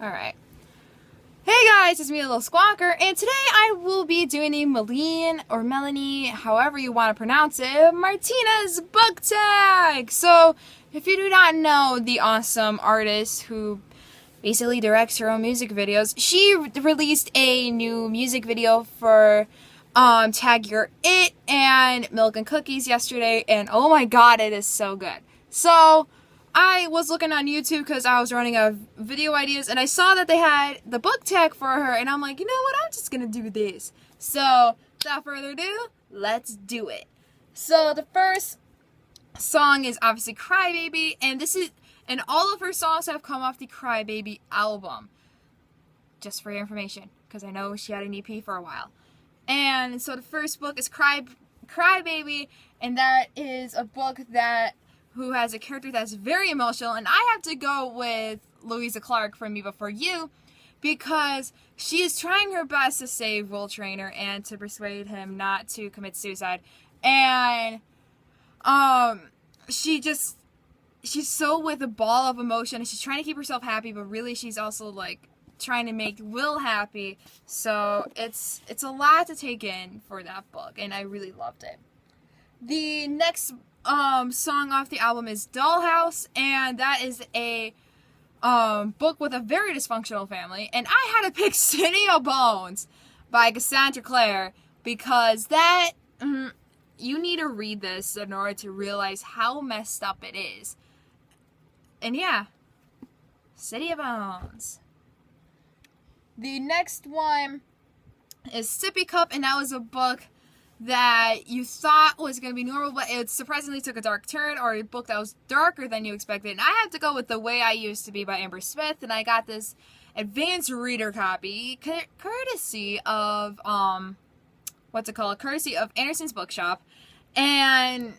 Alright. Hey guys, it's me, a little squawker, and today I will be doing a Melanie, however you want to pronounce it, Martinez Book Tag! So, if you do not know the awesome artist who basically directs her own music videos, she released a new music video for Tag Your It and Milk and Cookies yesterday, and oh my god, it is so good. So, I was looking on YouTube because I was running out of video ideas, and I saw that they had the book tag for her, and I'm like, you know what, I'm just gonna do this. So, without further ado, let's do it. So, the first song is obviously Crybaby, and all of her songs have come off the Crybaby album. Just for your information, because I know she had an EP for a while. And so the first book is Crybaby, and that is a book who has a character that's very emotional, and I have to go with Louisa Clark from Me Before You, because she is trying her best to save Will Trainer and to persuade him not to commit suicide, and she's so with a ball of emotion, and she's trying to keep herself happy, but really she's also like trying to make Will happy, so it's a lot to take in for that book, and I really loved it. The next song off the album is Dollhouse, and that is a book with a very dysfunctional family, and I had to pick City of Bones by Cassandra Clare, because that you need to read this in order to realize how messed up it is. And yeah, City of Bones. The next one is Sippy Cup, and that was a book that you thought was going to be normal, but it surprisingly took a dark turn, or a book that was darker than you expected. And I have to go with The Way I Used to Be by Amber Smith, and I got this advanced reader copy courtesy of courtesy of Anderson's Bookshop. And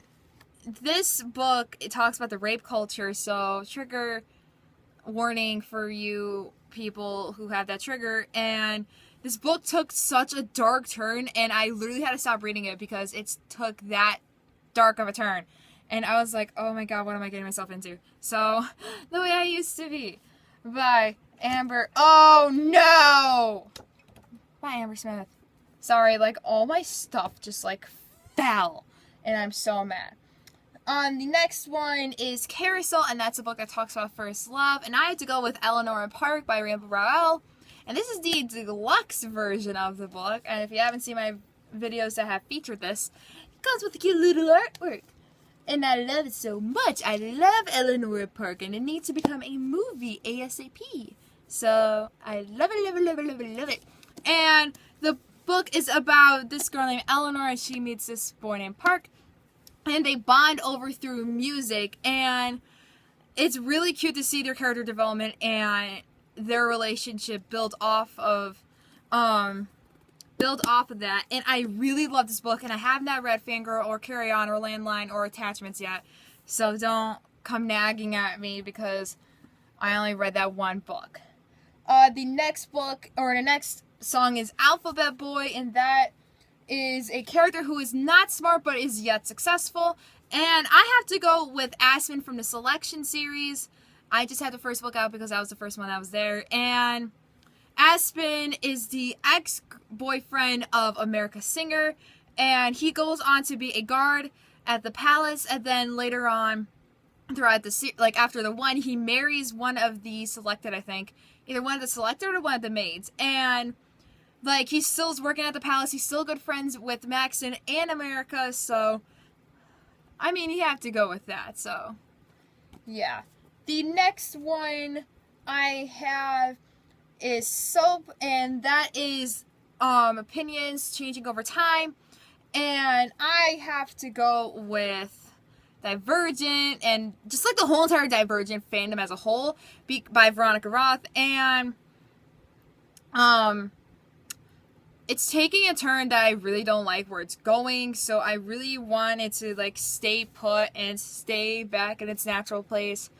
this book, it talks about the rape culture, so trigger warning for you people who have that trigger. And this book took such a dark turn, and I literally had to stop reading it because it took that dark of a turn. And I was like, oh my god, what am I getting myself into? So, The Way I Used to Be by Amber. Oh no! By Amber Smith. Sorry, like all my stuff just like fell, and I'm so mad. The next one is Carousel, and that's a book that talks about first love, and I had to go with Eleanor Park by Ramble Rowell. And this is the deluxe version of the book, and if you haven't seen my videos that have featured this, it comes with a cute little artwork. And I love it so much. I love Eleanor Park, and it needs to become a movie ASAP. So, I love it, love it, love it, love it, love it. And the book is about this girl named Eleanor, and she meets this boy named Park, and they bond over through music, and it's really cute to see their character development and their relationship build off of that. And I really love this book, and I have not read Fangirl or Carry On or Landline or Attachments yet, so don't come nagging at me because I only read that one book. The next song is Alphabet Boy, and that is a character who is not smart but is yet successful, and I have to go with Aspen from the Selection series. I just had the first book out because that was the first one that was there. And Aspen is the ex-boyfriend of America Singer. And he goes on to be a guard at the palace. And then later on, throughout after the one, he marries one of the selected, I think. Either one of the selected or one of the maids. And he still's working at the palace. He's still good friends with Maxon and America. So, I mean, you have to go with that. So, yeah. The next one I have is Soap, and that is opinions changing over time. And I have to go with Divergent, and just like the whole entire Divergent fandom as a whole, by Veronica Roth. And it's taking a turn that I really don't like where it's going, so I really want it to stay put and stay back in its natural place.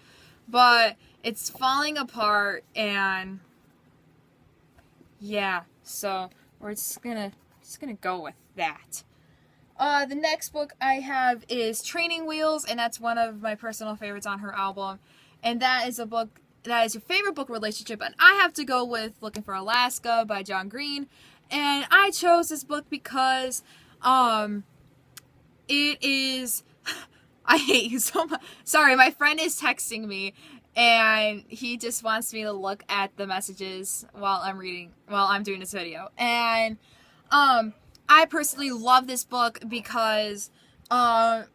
But it's falling apart, and yeah, so we're just gonna go with that. The next book I have is Training Wheels, and that's one of my personal favorites on her album. And that is a book that is your favorite book relationship, and I have to go with Looking for Alaska by John Green. And I chose this book because it is I hate you so much. Sorry, my friend is texting me and he just wants me to look at the messages while I'm doing this video. And I personally love this book because I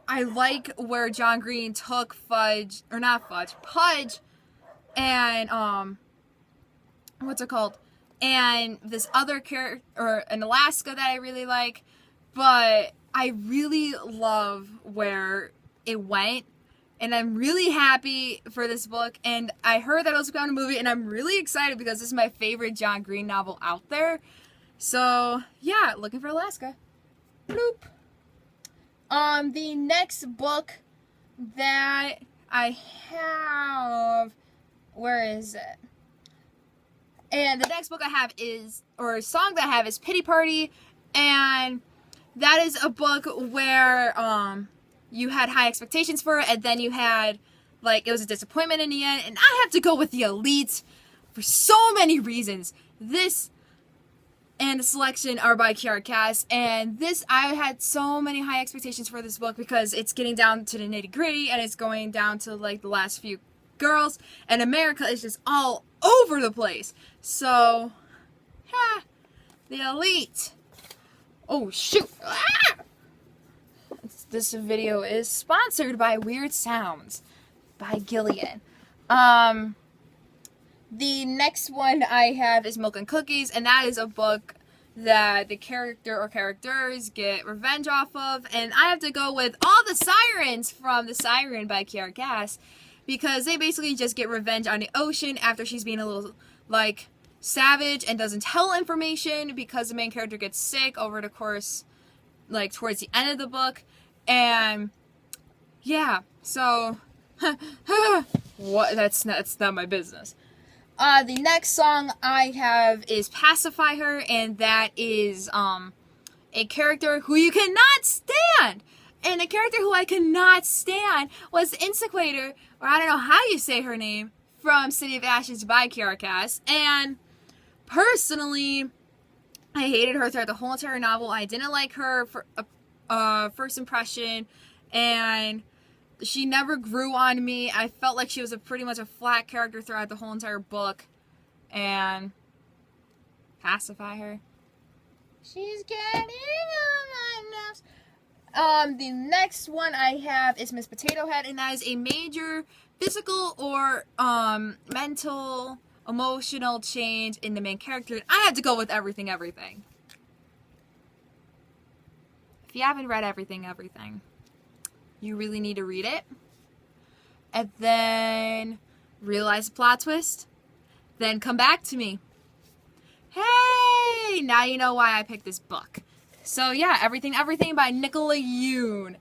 like where John Green took Pudge and what's it called? And this other character, or an Alaska that I really like, but I really love where it went, and I'm really happy for this book, and I heard that it was going to be a movie, and I'm really excited because this is my favorite John Green novel out there. So, yeah, Looking for Alaska. Bloop. The next book that I have, where is it? And the next book I have is, or song that I have is Pity Party, and that is a book where you had high expectations for it, and then you had, like, it was a disappointment in the end, and I have to go with The Elite for so many reasons. This and the selection are by Kiara Cass, and this, I had so many high expectations for this book because it's getting down to the nitty-gritty, and it's going down to, like, the last few girls, and America is just all over the place. So, The Elite. Oh, shoot. Ah! This video is sponsored by Weird Sounds by Gillian. The next one I have is Milk and Cookies, and that is a book that the character or characters get revenge off of, and I have to go with All the Sirens from The Siren by Kiara Cass, because they basically just get revenge on the ocean after she's being a little, like, savage and doesn't tell information because the main character gets sick over the course, like, towards the end of the book. And yeah, so what? That's not my business. The next song I have is Pacify Her, and that is a character who you cannot stand. And the character who I cannot stand was Insequator, or I don't know how you say her name, from City of Ashes by Kiara Cass. And personally, I hated her throughout the whole entire novel. I didn't like her for first impression, and she never grew on me. I felt like she was pretty much a flat character throughout the whole entire book. And Pacify Her. She's getting on my nerves. The next one I have is Miss Potato Head, and that is a major physical or mental, emotional change in the main character. I had to go with Everything, Everything. If you haven't read Everything, Everything, you really need to read it. And then realize the plot twist. Then come back to me. Hey! Now you know why I picked this book. So yeah, Everything, Everything by Nicola Yoon.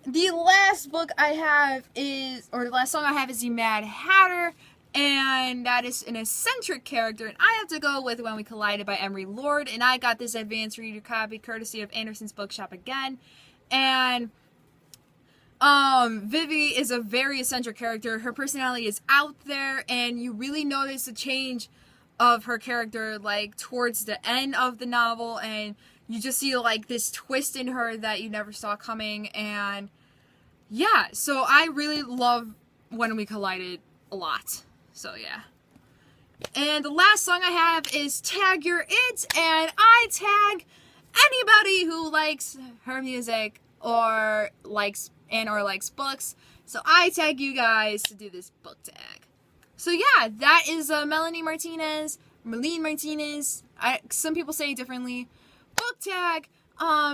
The last book I have is, or the last song I have is The Mad Hatter, and that is an eccentric character, and I have to go with When We Collided by Emery Lord, and I got this advanced reader copy courtesy of Anderson's Bookshop again. And Vivi is a very eccentric character. Her personality is out there, and you really notice the change of her character, like, towards the end of the novel, and you just see, like, this twist in her that you never saw coming. And yeah, so I really love When We Collided a lot. So yeah. And the last song I have is Tag Your It, and I tag anybody who likes her music or likes books. So I tag you guys to do this book tag. So yeah, that is Melanie Martinez. Some people say it differently. Book tag.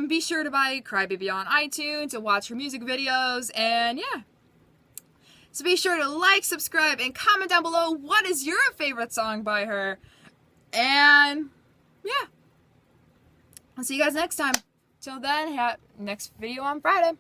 Be sure to buy Crybaby on iTunes and watch her music videos, and yeah. So be sure to like, subscribe, and comment down below what is your favorite song by her. And yeah. I'll see you guys next time. Till then, next video on Friday.